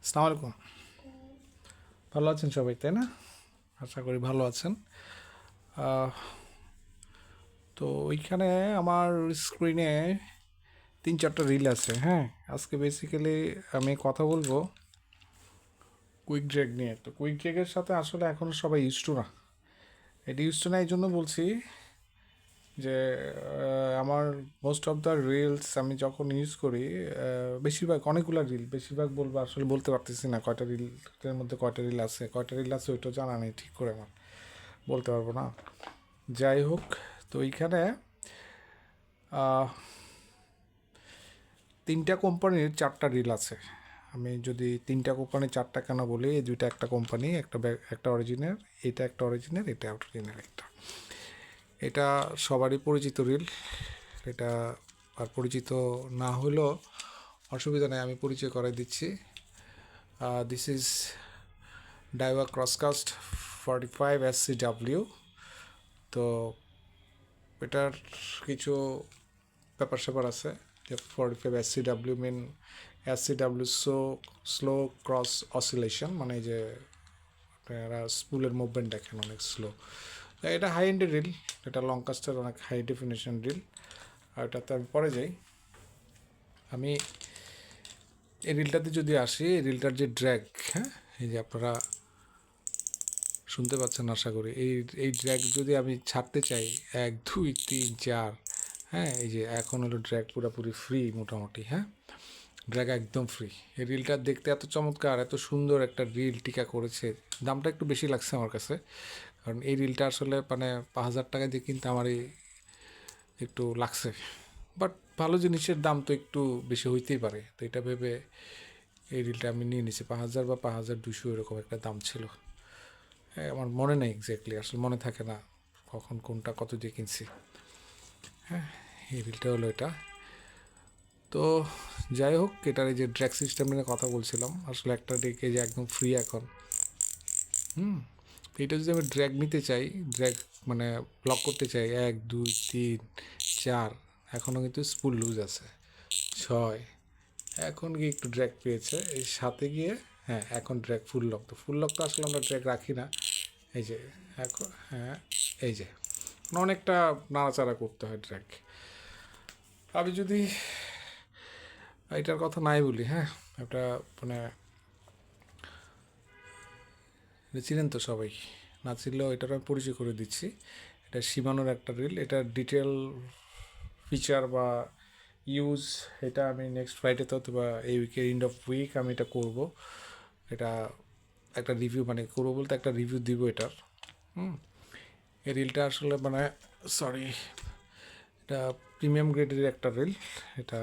আসসালামু আলাইকুম। ভালো আছেন সবাই, তাই না? আশা করি ভালো আছেন। আহ, তো ওইখানে আমার স্ক্রিনে 3-4টা রিল আছে। হ্যাঁ, আজকে বেসিক্যালি আমি কথা বলবো কুইক ড্র্যাগ নিয়ে। তো কুইক ড্র্যাগের সাথে আসলে এখন সবাই ইউজ টু না। এটা ইউজ টু না এই জন্য বলছি যে আমার মোস্ট অফ দ্য রিলস আমি যখন ইউজ করি, বেশিরভাগ অনেকগুলো রিল, বেশিরভাগ বলবো আসলে বলতে পারতেছি না কয়টা রিলের মধ্যে কয়টা রিল আছে ওইটা জানা নেই ঠিক করে, আমার বলতে পারবো না। যাই হোক, তো এইখানে আহ, 3টা কোম্পানির 4টা রিল আছে। আমি যদি 3টা কোম্পানির 4টা কেন বলি, এই দুইটা একটা কোম্পানি, একটা অরিজিনাল, এটা একটা অরিজিনাল, এটা অরিজিনাল একটা। এটা সবারই পরিচিত রিল। এটা আর পরিচিত না হলেও অসুবিধা নেই, আমি পরিচয় করে দিচ্ছি। This is Daiwa Crosscast 45SCW। তো এটার কিছু ব্যাপার স্যাপার আছে। যে 45SCW mean SCW slow cross oscillation, মানে যে আপনারা স্পুলের মুভমেন্ট দেখেন অনেক স্লো। এটা হাই এন্ডের রিল, এটা লং কাস্টের অনেক হাই ডেফিনেশন রিল। আর এটাতে আমি পরে যাই। আমি এই রিলটাতে যদি আসি, এই রিলটার যে ড্র্যাগ, হ্যাঁ, এই যে আপনারা শুনতে পাচ্ছেন আশা করি, এই ড্র্যাগ যদি আমি ছাড়তে চাই 1 2 3 4, হ্যাঁ, এই যে এখন হলো ড্র্যাগ পুরোপুরি ফ্রি মোটামুটি। হ্যাঁ, ড্র্যাগ একদম ফ্রি। এই রিলটা দেখতে এত চমৎকার, এত সুন্দর একটা রিল টিকা করেছে। দামটা একটু বেশি লাগছে আমার কাছে, কারণ এই রিলটা আসলে মানে 5,000 টাকা দিয়ে কিনতে আমারই একটু লাগছে। বাট ভালো জিনিসের দাম তো একটু বেশি হইতেই পারে, তো এটা ভেবে এই রিলটা আমি নিয়ে নিছি। 5,000 বা 5,200 এরকম একটা দাম ছিল। হ্যাঁ, আমার মনে নেই এক্স্যাক্টলি, আসলে মনে থাকে না কখন কোনটা কত দিয়ে কিনছি। হ্যাঁ, এই রিলটা হলো এটা। তো যাই হোক, এটার এই যে ড্র্যাগ সিস্টেম নিয়ে কথা বলছিলাম, আসলে একটা ডেকে যে একদম ফ্রি এখন। এটা যদি আমি ড্র্যাগ নিতে চাই, ড্র্যাগ মানে ব্লক করতে চাই 1 2 3 4, এখনও কিন্তু স্পুল লুজ আছে। 6, এখন গিয়ে একটু ড্র্যাগ পেয়েছে এই সাথে গিয়ে। হ্যাঁ, এখন ড্র্যাগ ফুল লক। তো ফুল লক তো আসলে আমরা ড্র্যাগ রাখি না। এই যে এখন, হ্যাঁ, এই যে অনেকটা নাড়াচাড়া করতে হয় ড্র্যাগ। আমি যদি এটার কথা নাই বলি, হ্যাঁ, একটা মানে এটা চিনেন তো সবাই, না চিনলেও এটার আমি পরিচয় করে দিচ্ছি। এটা শিমানোর একটা রিল। এটার ডিটেল ফিচার বা ইউজ, এটা আমি নেক্সট ফ্রাইডেতে অথবা এই উইকের এন্ড অফ উইক আমি এটা করব। এটা একটা রিভিউ, মানে করবো বলতে একটা রিভিউ দিব এটার। এই রিলটা আসলে মানে, সরি, এটা প্রিমিয়াম গ্রেডের একটা রিল। এটা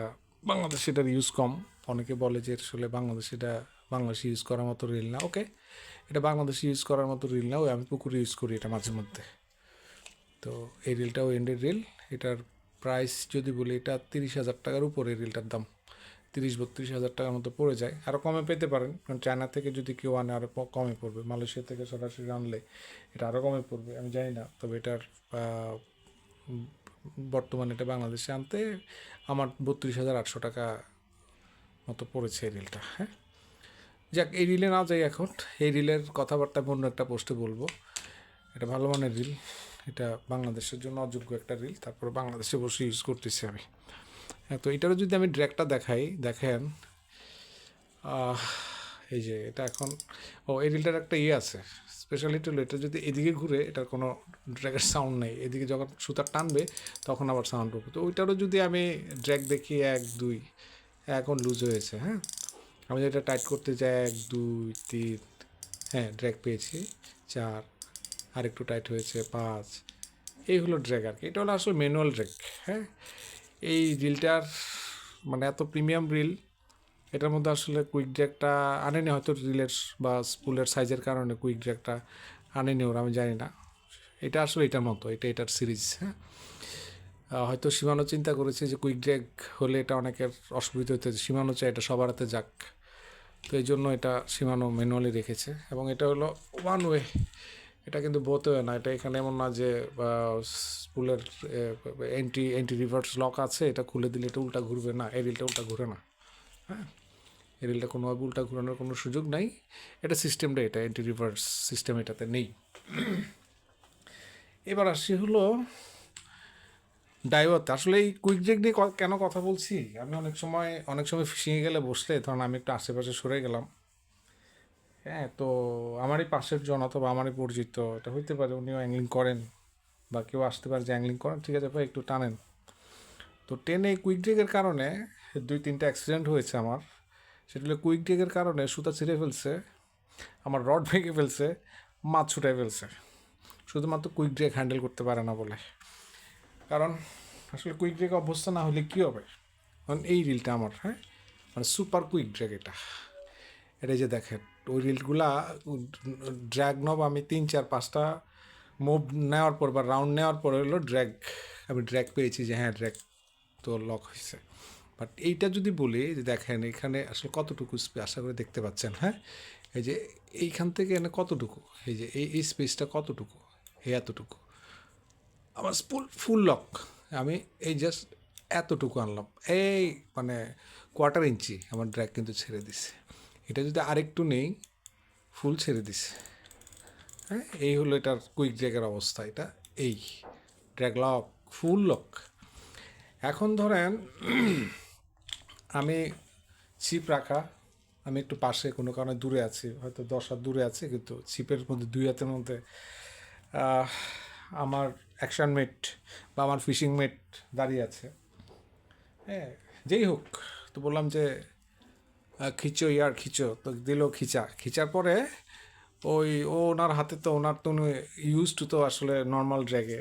বাংলাদেশে এটার ইউজ কম। অনেকে বলে যে আসলে বাংলাদেশে এটা বাংলাদেশে ইউজ করার মতো রিল না। ওকে, এটা বাংলাদেশে ইউজ করার মতো রিল না, ওই আমি পুকুরে ইউজ করি এটা মাঝে মধ্যে। তো এই রিলটাও এন্ডের রিল। এটার প্রাইস যদি বলি, এটা 30,000 টাকার উপরে রিলটার দাম। 30-32 হাজার টাকার মতো পড়ে যায়। আরও কমে পেতে পারেন, কারণ চায়না থেকে যদি কেউ আনে আরও কমে পড়বে। মালয়েশিয়া থেকে সরাসরি আনলে এটা আরও কমে পড়বে, আমি জানি না। তবে এটার বর্তমানে এটা বাংলাদেশে আনতে আমার 32,800 টাকা মতো পড়েছে এই রিলটা। হ্যাঁ, যাক, এই রিলে না যাই এখন। এই রিলের কথাবার্তা আমি অন্য একটা পোস্টে বলবো। এটা ভালো মানের রিল, এটা বাংলাদেশের জন্য অযোগ্য একটা রিল, তারপরে বাংলাদেশে বসে ইউজ করতেছি আমি। হ্যাঁ, তো এটারও যদি আমি ড্র্যাগটা দেখাই, দেখেন এই যে এটা এখন, এই রিলটার একটা ইয়ে আছে, স্পেশালিটি হলো এটা যদি এদিকে ঘুরে, এটার কোনো ড্র্যাগের সাউন্ড নেই। এদিকে যখন সুতার টানবে তখন আবার সাউন্ড হবে। তো ওইটারও যদি আমি ড্র্যাগ দেখি 1 2, এখন লুজ হয়েছে। হ্যাঁ, আমি যেটা টাইট করতে যাই 1 2 3, হ্যাঁ, ড্র্যাগ পেয়েছি 4, আর একটু টাইট হয়েছে 5। এই হলো ড্র্যাগ আর কি। এটা হলো আসলে ম্যানুয়াল ড্র্যাগ। হ্যাঁ, এই রিলটার মানে এত প্রিমিয়াম রিল, এটার মধ্যে আসলে কুইক ড্র্যাগটা আনেনি, হয়তো রিলের বা স্পুলের সাইজের কারণে কুইক ড্র্যাগটা আনেনি ওরা, আমি জানি না। এটা আসলে এটার মতো, এটার সিরিজ। হ্যাঁ, হয়তো সীমানো চিন্তা করেছে যে কুইক ড্র্যাগ হলে এটা অনেকের অসুবিধা হতে, সীমানো চাই এটা সবার হাতে যাক। তো এই জন্য এটা সীমানো ম্যানুয়ালি রেখেছে, এবং এটা হলো ওয়ান ওয়ে। এটা কিন্তু বোথ ওয়ে না। এটা এখানে এমন না যে স্পুলের এন্টি রিভার্স লক আছে, এটা খুলে দিলে এটা উল্টা ঘুরবে না। এই রিলটা উল্টা ঘুরে না। হ্যাঁ, এই রিলটা কোনোভাবে উল্টা ঘুরানোর কোনো সুযোগ নাই। এটা সিস্টেমটা, এটা অ্যান্টি রিভার্স সিস্টেম এটাতে নেই। এবার আসি হলো ডাইভারতে। আসলে এই কুইক ব্রেক নিয়ে কেন কথা বলছি, আমি অনেক সময় ফিশিংয়ে গেলে বসলে ধরুন আমি একটু আশেপাশে সরে গেলাম, হ্যাঁ, তো আমারই পাশের জন অথবা আমারই পরিচিত, এটা হইতে পারে উনিও অ্যাংলিং করেন বা কেউ আসতে পারে যে অ্যাংলিং করেন, ঠিক আছে ভাই একটু টানেন। তো টেনে কুইক ব্রেকের কারণে 2-3টা অ্যাক্সিডেন্ট হয়েছে আমার। সেটা হলো কুইক ব্রেকের কারণে সুতা ছিঁড়ে ফেলছে, আমার রড ভেঙে ফেলছে, মাছ ছুটাই ফেলছে, শুধুমাত্র কুইক ব্রেক হ্যান্ডেল করতে পারে না বলে। কারণ আসলে কুইক ব্রেক অভ্যস্ত না হলে কী হবে, কারণ এই রিলটা আমার, হ্যাঁ, মানে সুপার কুইক ব্রেক এটা। এটা যে দেখেন ওই রিলগুলা ড্র্যাগ নব আমি 3-4-5টা মুভ নেওয়ার পর বা রাউন্ড নেওয়ার পর হলো আমি ড্র্যাগ পেয়েছি যে হ্যাঁ ড্র্যাগ তো লক হয়েছে। বাট এইটা যদি বলি যে দেখেন এখানে আসলে কতটুকু স্পেস, আশা করে দেখতে পাচ্ছেন, হ্যাঁ, এই যে এইখান থেকে এনে কতটুকু, এই যে এই স্পেসটা কতটুকু, এই এতটুকু আমার ফুল লক। আমি এই জাস্ট এতটুকু আনলাম, এই মানে 1/4 ইঞ্চি আমার ড্র্যাগ কিন্তু ছেড়ে দিছে। এটা যদি আরেকটু নেই ফুল ছেড়ে দিছে, হ্যাঁ, এই হলো এটার কুইক ড্র্যাগের অবস্থা। এটা এই ড্র্যাগ লক, ফুল লক। এখন ধরেন আমি ছিপ রাখা, আমি একটু পাশে কোনো কারণে দূরে আছি, হয়তো 10 হাত দূরে আছে, কিন্তু ছিপের মধ্যে 2 হাতের মধ্যে আমার অ্যাকশন মেট বা আমার ফিশিং মেট দাঁড়িয়ে আছে, হ্যাঁ, যেই হোক। তো বললাম যে খিচো ইয়ার খিচো, তো দিল খিচার পরে ওনার হাতে তো উনি ইউজ টু তো আসলে নর্মাল ড্র্যাগে,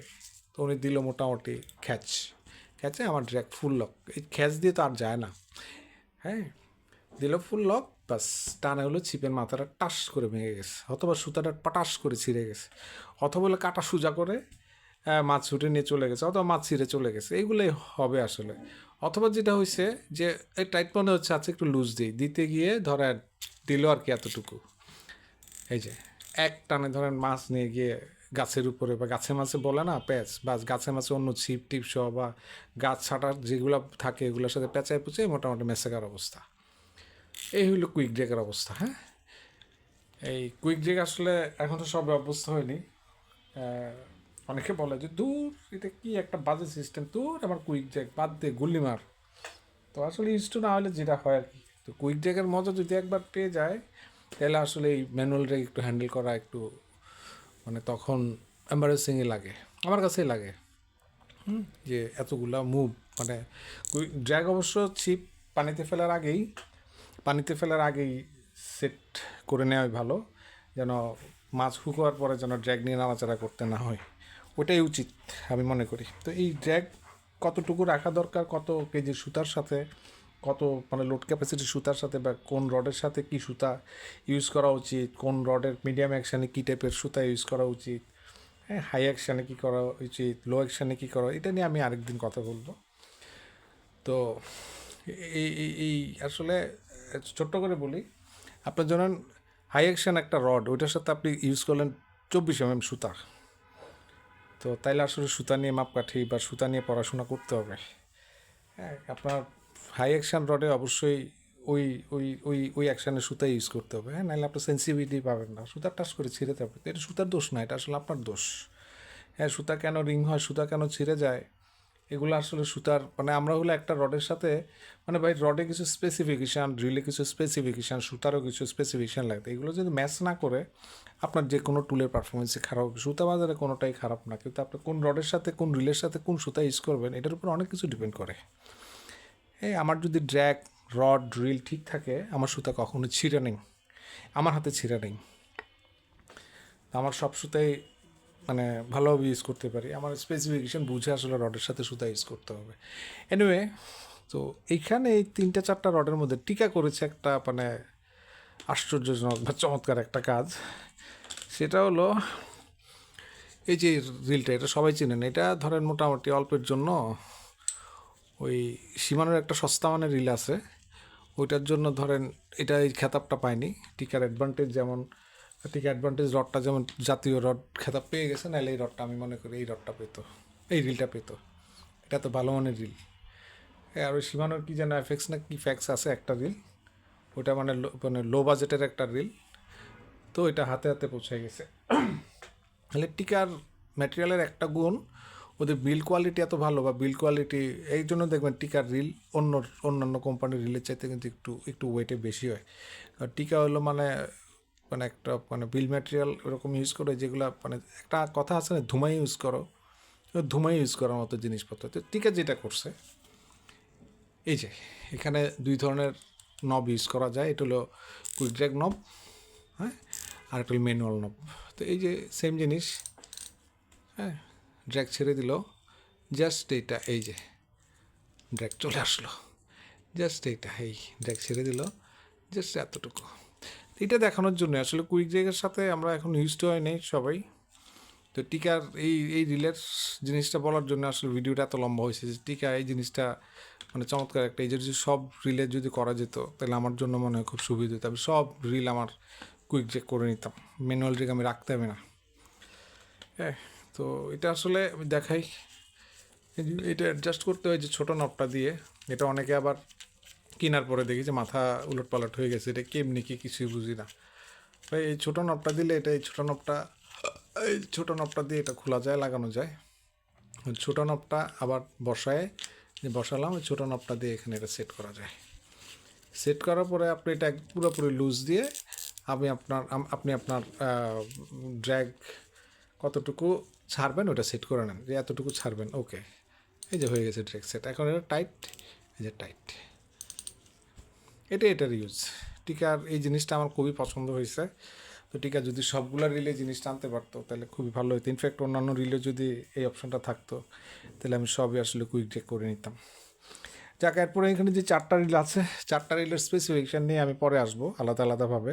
তো উনি দিল মোটামুটি খ্যাচে আমার ড্র্যাগ ফুল লক। এই খ্যাচ দিয়ে তো আর যায় না, হ্যাঁ, দিল ফুল লক, বাস টানে হলো ছিপের মাথাটা টাস করে ভেঙে গেছে, অথবা সুতাটা পটাস করে ছিঁড়ে গেছে, অথবা হলো কাটা সোজা করে মাছ ছুটে নিয়ে চলে গেছে, অথবা মাছ ছিঁড়ে চলে গেছে, এইগুলোই হবে আসলে। অথবা যেটা হয়েছে যে এই টাইট মনে হচ্ছে আচ্ছা একটু লুজ দিতে গিয়ে ধরেন দিল আর কি এতটুকু, এই যে এক টানে ধরেন মাছ নিয়ে গিয়ে গাছের উপরে বা গাছে মাছে বলে না প্যাচ, বা গাছে মাছে অন্য ছিপ টিপ সহ বা গাছ ছাটার যেগুলো থাকে এগুলোর সাথে পেঁচায় পুচায় মোটামুটি মেসেকার অবস্থা। এই হইলো কুইক ড্রেকের অবস্থা, হ্যাঁ। এই কুইক ড্রেক আসলে এখন তো সব অভ্যস্ত হয়নি। অনেকে বলে যে দূর এটা কি একটা বাজে সিস্টেম, দূর আমার কুইক ড্রেক বাদ দে গুল্লি মার। তো আসলে ইউজ টু না হলে যেটা হয় আর কি, তো কুইক ড্রেকের মজা যদি একবার পেয়ে যায় তাহলে আসলে এই ম্যানুয়াল ড্রেক একটু হ্যান্ডেল করা একটু মানে তখন এম্বারেসিংই লাগে, আমার কাছেই লাগে। যে এতগুলা মুভ মানে ড্র্যাগ অবশ্য ছিপ পানিতে ফেলার আগেই সেট করে নেওয়াই ভালো, যেন মাছ হুক পরে যেন ড্র্যাগ নিয়ে নাড়াচাড়া করতে না হয়, ওটাই উচিত আমি মনে করি। তো এই ড্র্যাগ কতটুকু রাখা দরকার, কত কেজি সুতার সাথে, কত মানে লোড ক্যাপাসিটি সুতার সাথে, বা কোন রডের সাথে কি সুতা ইউজ করা উচিত, কোন রডের মিডিয়াম অ্যাকশানে কী টাইপের সুতা ইউজ করা উচিত, হ্যাঁ, হাই অ্যাকশানে কী করা উচিত, লো অ্যাকশানে কী করা, এটা নিয়ে আমি আরেকদিন কথা বলবো। তো এই আসলে ছোট্ট করে বলি, আপনার ধরেন হাই অ্যাকশন একটা রড, ওইটার সাথে আপনি ইউজ করলেন 24 mm সুতা, তো তাইলে আসলে সুতা নিয়ে মাপকাঠি বা সুতা নিয়ে পড়াশোনা করতে হবে, হ্যাঁ। আপনার হাই অ্যাকশন রডে অবশ্যই ওই ওই অ্যাকশানের সুতা ইউজ করতে হবে, হ্যাঁ, নাহলে আপনার সেন্সিটিভিটি পাবেন না, সুতার টাচ করে ছিঁড়ে যাবে। এটা সুতার দোষ না, এটা আসলে আপনার দোষ, হ্যাঁ। সুতা কেন রিং হয়, সুতা কেন ছিঁড়ে যায়, এগুলো আসলে সুতার মানে আমরা হলো একটা রডের সাথে মানে ভাই রডে কিছু স্পেসিফিকেশান, ড্রিলে কিছু স্পেসিফিকেশান, সুতারও কিছু স্পেসিফিকেশান লাগবে, এগুলো যদি ম্যাচ না করে আপনার যে কোনো টুলের পারফরমেন্সে খারাপ হবে। সুতা বাজারে কোনোটাই খারাপ না, কিন্তু আপনি কোন রডের সাথে কোন রিলের সাথে কোন সুতা ইউজ করবেন এটার উপর অনেক কিছু ডিপেন্ড করে। এই আমার যদি ড্র্যাগ রড ড্রিল ঠিক থাকে আমার সুতা কখনো ছিঁড়ে নেই, আমার হাতে ছিঁড়ে নেই, আমার সব সুতাই মানে ভালোভাবে ইউজ করতে পারি, আমার স্পেসিফিকেশান বুঝে আসলে রডের সাথে সুতা ইউজ করতে হবে। এনিওয়ে, তো এইখানে এই 3-4টা রডের মধ্যে টিকা করেছে একটা মানে আশ্চর্যজনক বা চমৎকার একটা কাজ, সেটা হলো এই যে রিলটা, এটা সবাই চেনেন, এটা ধরেন মোটামুটি অল্পের জন্য ওই সীমানোর একটা সস্তা মানের রিল আছে, ওইটার জন্য ধরেন এটা এই খেতাবটা পায়নি। টিকার অ্যাডভান্টেজ যেমন টিকা অ্যাডভান্টেজ রডটা যেমন জাতীয় রড খেতাব পেয়ে গেছে, নাহলে এই রডটা আমি মনে করি এই রডটা পেতো, এই রিলটা পেতো, এটা তো ভালো মানের রিল। আর ওই সীমানোর কি যেন এফেক্স না কি ফ্যাক্স আছে একটা রিল, ওটা মানে লো বাজেটের একটা রিল, তো এটা হাতে হাতে পৌঁছে গেছে। তাহলে টিকার ম্যাটেরিয়ালের একটা গুণ, ওদের বিল্ড কোয়ালিটি এত ভালো, বা বিল্ড কোয়ালিটি এই জন্য দেখবেন টিকার রিল অন্যান্য কোম্পানির রিলের চাইতে কিন্তু একটু একটু ওয়েটে বেশি হয়। আর টিকা হলো মানে মানে একটা মানে বিল্ড ম্যাটেরিয়াল এরকম ইউজ করে যেগুলো মানে একটা কথা আছে না, ধুমাই ইউজ করো, ধুমাই ইউজ করার মতো জিনিসপত্র। তো টিকা যেটা করছে, এই যে এখানে দুই ধরনের নব ইউজ করা যায়। এটা হলো কুইক ড্র্যাগ নব, হ্যাঁ, আর একটা হলো ম্যানুয়াল নব। তো এই যে সেম জিনিস, হ্যাঁ, ড্র্যাগ ছেড়ে দিল, জাস্ট এইটা, এই যে ড্র্যাগ চলে আসলো, জাস্ট এইটা, এই ড্র্যাগ ছেড়ে দিল, জাস্ট এতটুকু। এটা দেখানোর জন্য আসলে কুইক ড্র্যাগের সাথে আমরা এখন ইউজড হয় নাই সবাই। তো টিকার এই রিলের জিনিসটা বলার জন্য আসলে ভিডিওটা এত লম্বা হয়েছে, যে টিকা এই জিনিসটা মানে চমৎকার একটা, এই যদি সব রিলে যদি করা যেত তাহলে আমার জন্য মনে হয় খুব সুবিধা হতো। আমি সব রিল আমার কুইক ড্র্যাগ করে নিতাম, ম্যানুয়াল ড্র্যাগ আমি রাখতামই না। হ্যাঁ, তো এটা আসলে আমি দেখাই, এটা অ্যাডজাস্ট করতে হয় যে ছোটো নবটা দিয়ে। এটা অনেকে আবার কেনার পরে দেখি যে মাথা উলট পালট হয়ে গেছে, এটা কেমনি কি কিছুই বুঝি না। তাই এই ছোটো নবটা দিলে, এটা এই ছোটো নবটা দিয়ে এটা খোলা যায়, লাগানো যায়। ছোটো নবটা আবার বসালাম, ওই ছোটো নবটা দিয়ে এখানে এটা সেট করা যায়। সেট করার পরে আপনি এটা পুরোপুরি লুজ দিয়ে আপনি আপনার ড্র্যাগ কতটুকু ছাড়বেন ওটা সেট করে নেন, যে এতটুকু ছাড়বেন, ওকে, এই যে হয়ে গেছে ড্র্যাগ সেট। এখন এটা টাইট, এই যে টাইট, এটার ইউজ। টিকার এই জিনিসটা আমার খুবই পছন্দ হয়েছে। তো টিকা যদি সবগুলা রিলে জিনিসটা আনতে পারতো তাহলে খুবই ভালো হতো। ইনফ্যাক্ট অন্যান্য রিলে যদি এই অপশনটা থাকতো তাহলে আমি সবই আসলে কুইক ড্র্যাগ করে নিতাম। যাক, এরপরে এখানে যে 4টা রিল আছে, 4টা রিলের স্পেসিফিকেশান নিয়ে আমি পরে আসবো আলাদা আলাদাভাবে।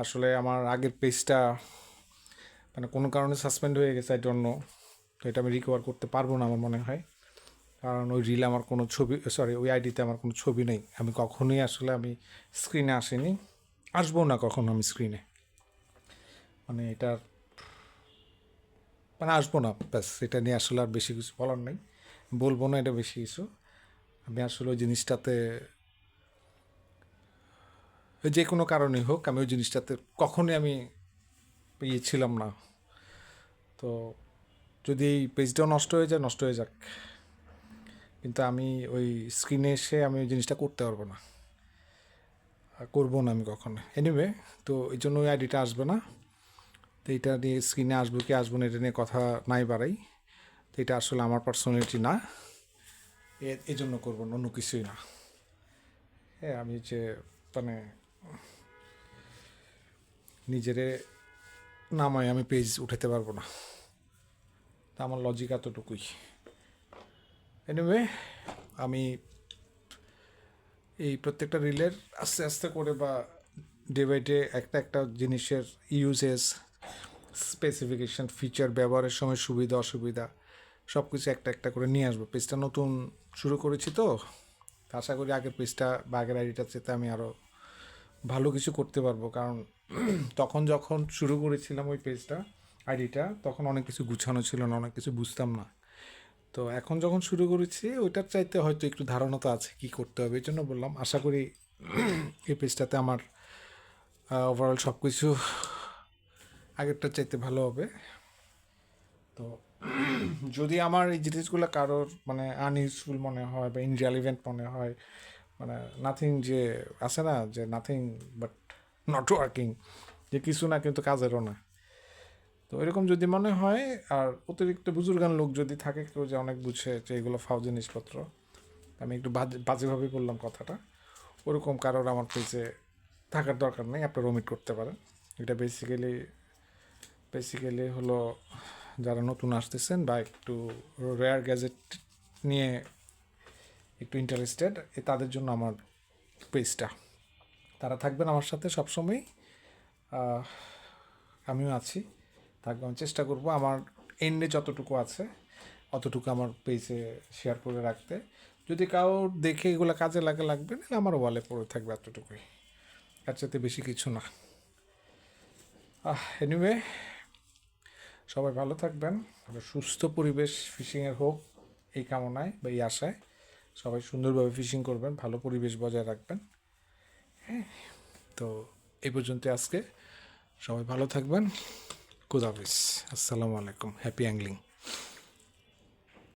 আসলে আমার আগের পেজটা মানে কোনো কারণে সাসপেন্ড হয়ে গেছে, আই ডোন্ট নো। তো এটা আমি রিকভার করতে পারবো না আমার মনে হয়, কারণ ওই রিলে আমার কোনো ছবি, সরি, ওই আইডিতে আমার কোনো ছবি নেই। আমি কখনোই আসলে আমি স্ক্রিনে আসিনি, আসবো না কখনো আমি স্ক্রিনে, মানে এটার মানে আসবো না, ব্যাস। এটা নিয়ে আসলে আর বেশি কিছু বলার নেই, বলবো না এটা বেশি কিছু। আমি আসলে ওই জিনিসটাতে যে কোনো কারণেই হোক, আমি ওই জিনিসটাতে কখনোই আমি ছিলাম না। তো যদি এই পেজটাও নষ্ট হয়ে যায়, নষ্ট হয়ে যাক, কিন্তু আমি ওই স্ক্রিনে এসে আমি ওই জিনিসটা করতে পারবো না, করবো না আমি কখনো। এনিওয়ে, তো এই জন্য ওই আইডিটা আসবে না। তো এটা নিয়ে স্ক্রিনে আসবো কি আসবো না এটা নিয়ে কথা নাই বাড়াই। তো এটা আসলে আমার পার্সোনালিটি না, এই জন্য করবো না, অন্য কিছুই না। হ্যাঁ, আমি যে মানে নিজেরে নামায় আমি পেজ উঠাতে পারবো না, তা আমার লজিক এতটুকুই। এনিওয়ে, আমি এই প্রত্যেকটা রিলের আস্তে আস্তে করে বা ডে বাই ডে একটা একটা জিনিসের ইউজেস, স্পেসিফিকেশান, ফিচার, ব্যবহারের সময় সুবিধা অসুবিধা সব কিছু একটা একটা করে নিয়ে আসবো। পেজটা নতুন শুরু করেছি, তো আশা করি আগের পেজটা বা আগের আইডিটার চেয়ে আমি আরও ভালো কিছু করতে পারবো। কারণ তখন যখন শুরু করেছিলাম ওই পেজটা, আইডিটা, তখন অনেক কিছু গুছানো ছিল না, অনেক কিছু বুঝতাম না। তো এখন যখন শুরু করেছি ওইটার চাইতে হয়তো একটু ধারণা তো আছে কী করতে হবে, এই জন্য বললাম আশা করি এই পেজটাতে আমার ওভারঅল সব কিছু আগেরটার চাইতে ভালো হবে। তো যদি আমার এই জিনিসগুলো কারোর মানে আনইউজফুল মনে হয় বা ইনরিলেভেন্ট মনে হয়, মানে নাথিং, যে আছে না যে নাথিং বাট নট ওয়ার্কিং, যে কিছু না কিন্তু কাজেরও না, তো এরকম যদি মনে হয়, আর অতিরিক্ত বুজুর্গান লোক যদি থাকে কেউ যে অনেক বুঝে যে এগুলো ফাও জিনিসপত্র, আমি একটু বাজেভাবে বললাম কথাটা, ওরকম কারোর আমার পেজে থাকার দরকার নেই, আপনারা ওমিট করতে পারেন। এটা বেসিক্যালি হলো যারা নতুন আসতেছেন বা একটু রেয়ার গ্যাজেট নিয়ে একটু ইন্টারেস্টেড, তাদের জন্য আমার পেজটা। তারা থাকবেন আমার সাথে সবসময়, আমিও আছি, থাকবো। আমি চেষ্টা করবো আমার এন্ডে যতটুকু আছে অতটুকু আমার পেজে শেয়ার করে রাখতে। যদি কারোর দেখে এগুলো কাজে লাগবে না, আমার ওয়ালে পড়ে থাকবে, এতটুকুই, এর চাইতে বেশি কিছু না। এনিওয়ে, সবাই ভালো থাকবেন, সুস্থ পরিবেশ ফিশিংয়ের হোক এই কামনায় বা এই আশায়। সবাই সুন্দরভাবে ফিশিং করবেন, ভালো পরিবেশ বজায় রাখবেন। তো এই পর্যন্ত আজকে, সবাই ভালো থাকবেন। খুদাহাফিজ, আসসালামু আলাইকুম, হ্যাপি অ্যাংলিং।